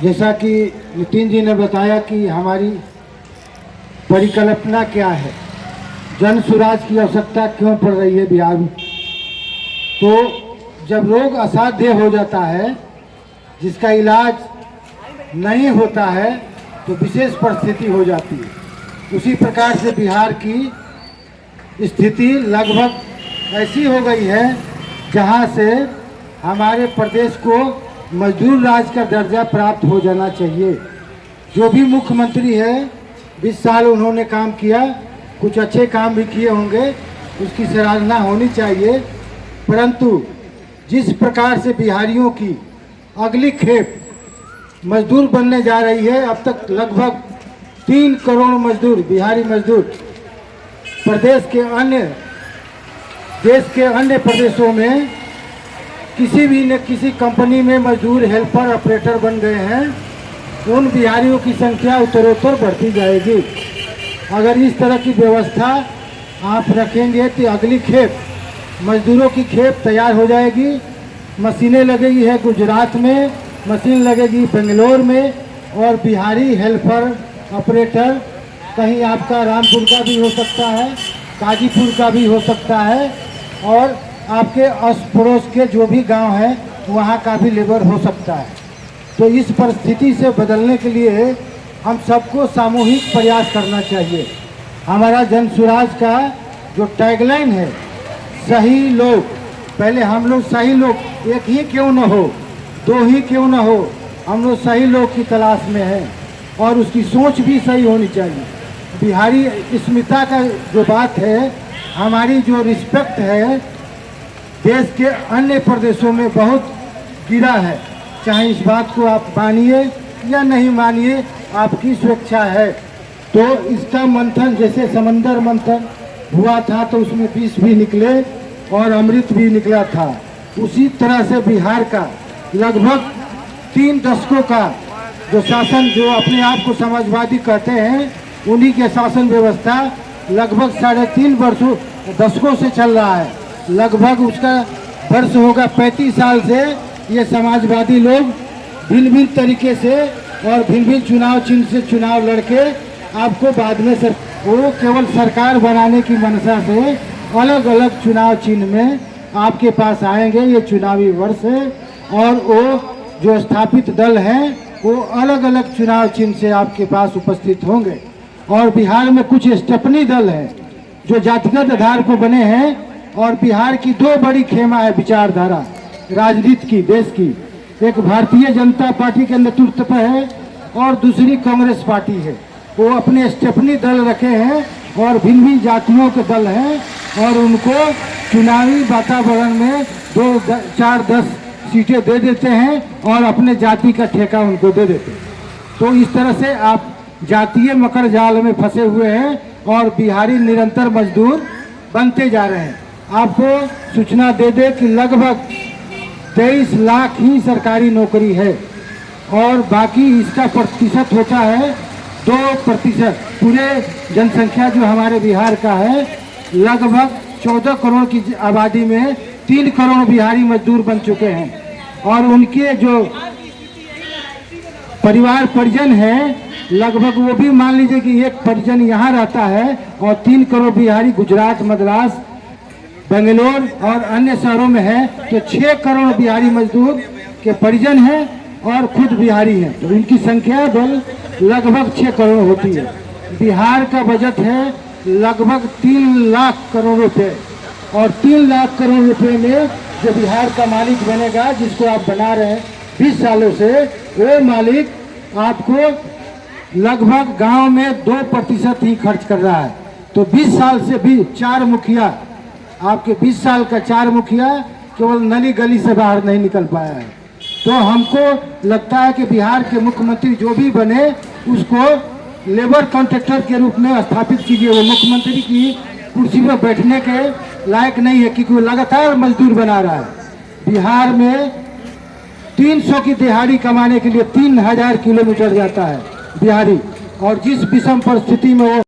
जैसा कि नितिन जी ने बताया कि हमारी परिकल्पना क्या है, जन सुराज की आवश्यकता क्यों पड़ रही है बिहार में। तो जब रोग असाध्य हो जाता है, जिसका इलाज नहीं होता है, तो विशेष परिस्थिति हो जाती है। उसी प्रकार से बिहार की स्थिति लगभग ऐसी हो गई है जहां से हमारे प्रदेश को मजदूर राज्य का दर्जा प्राप्त हो जाना चाहिए। जो भी मुख्यमंत्री है 20 साल उन्होंने काम किया, कुछ अच्छे काम भी किए होंगे, उसकी सराहना होनी चाहिए। परंतु जिस प्रकार से बिहारियों की अगली खेप मजदूर बनने जा रही है, अब तक लगभग 3 करोड़ मजदूर, बिहारी मजदूर देश के अन्य प्रदेशों में किसी भी न किसी कंपनी में मजदूर, हेल्पर, ऑपरेटर बन गए हैं। उन बिहारियों की संख्या उत्तरोत्तर बढ़ती जाएगी। अगर इस तरह की व्यवस्था आप रखेंगे तो अगली खेप मजदूरों की खेप तैयार हो जाएगी। मशीनें लगेगी है गुजरात में, मशीन लगेगी बेंगलोर में, और बिहारी हेल्पर, ऑपरेटर कहीं आपका रामपुर का भी हो सकता है, गाजीपुर का भी हो सकता है, और आपके अस पड़ोस के जो भी गांव हैं वहाँ का भी लेबर हो सकता है। तो इस परिस्थिति से बदलने के लिए हम सबको सामूहिक प्रयास करना चाहिए। हमारा जन सुराज का जो टैगलाइन है, सही लोग, पहले हम लोग सही लोग, एक ही क्यों न हो, 2 ही क्यों न हो, हम लोग सही लोग की तलाश में हैं, और उसकी सोच भी सही होनी चाहिए। बिहारी अस्मिता का जो बात है, हमारी जो रिस्पेक्ट है, देश के अन्य प्रदेशों में बहुत गिरा है। चाहे इस बात को आप मानिए या नहीं मानिए, आपकी स्वेच्छा है। तो इसका मंथन, जैसे समंदर मंथन हुआ था तो उसमें विष भी निकले और अमृत भी निकला था, उसी तरह से बिहार का लगभग 3 दशकों का जो शासन, जो अपने आप को समाजवादी कहते हैं, उन्हीं के शासन व्यवस्था लगभग 3.5 दशकों से चल रहा है। लगभग उसका वर्ष होगा 35 साल से ये समाजवादी लोग भिन्न भिन्न तरीके से और भिन्न भिन्न चुनाव चिन्ह से चुनाव लड़के आपको बाद में वो केवल सरकार बनाने की मंशा से अलग अलग चुनाव चिन्ह में आपके पास आएंगे। ये चुनावी वर्ष है, और वो जो स्थापित दल हैं वो अलग अलग चुनाव चिन्ह से आपके पास उपस्थित होंगे। और बिहार में कुछ स्टेपनी दल हैं जो जातिगत आधार पर बने हैं, और बिहार की 2 बड़ी खेमा है विचारधारा राजनीति की, देश की। एक भारतीय जनता पार्टी के नेतृत्व पर है और दूसरी कांग्रेस पार्टी है। वो अपने स्टेपनी दल रखे हैं और भिन्न भिन्न जातियों के दल हैं, और उनको चुनावी वातावरण में 2, 4, 10 सीटें दे देते हैं और अपने जाति का ठेका उनको दे देते हैं। तो इस तरह से आप जातीय मकर जाल में फंसे हुए हैं और बिहारी निरंतर मजदूर बनते जा रहे हैं। आपको सूचना दे दे कि लगभग 23 लाख ही सरकारी नौकरी है, और बाकी इसका प्रतिशत होता है 2%। पूरे जनसंख्या जो हमारे बिहार का है, लगभग 14 करोड़ की आबादी में 3 करोड़ बिहारी मजदूर बन चुके हैं, और उनके जो परिवार परिजन हैं, लगभग वो भी मान लीजिए कि 1 परिजन यहाँ रहता है, और 3 करोड़ बिहारी गुजरात, मद्रास, बेंगलोर और अन्य शहरों में है। तो 6 करोड़ बिहारी मजदूर के परिजन हैं और खुद बिहारी हैं, तो इनकी संख्या लगभग 6 करोड़ होती है। बिहार का बजट है लगभग 3 लाख करोड़ रुपए, और 3 लाख करोड़ रुपए में जो बिहार का मालिक बनेगा, जिसको आप बना रहे हैं 20 सालों से, वो मालिक आपको लगभग गांव में 2% ही खर्च कर रहा है। तो 20 साल से भी 4 मुखिया, आपके 20 साल का 4 मुखिया केवल नली गली से बाहर नहीं निकल पाया है। तो हमको लगता है कि बिहार के मुख्यमंत्री जो भी बने, उसको लेबर कॉन्ट्रैक्टर के रूप में स्थापित कीजिए। वो मुख्यमंत्री की कुर्सी पर बैठने के लायक नहीं है, क्योंकि वो लगातार मजदूर बना रहा है। बिहार में 300 की दिहाड़ी कमाने के लिए 3000 किलोमीटर जाता है बिहारी, और जिस विषम परिस्थिति में वो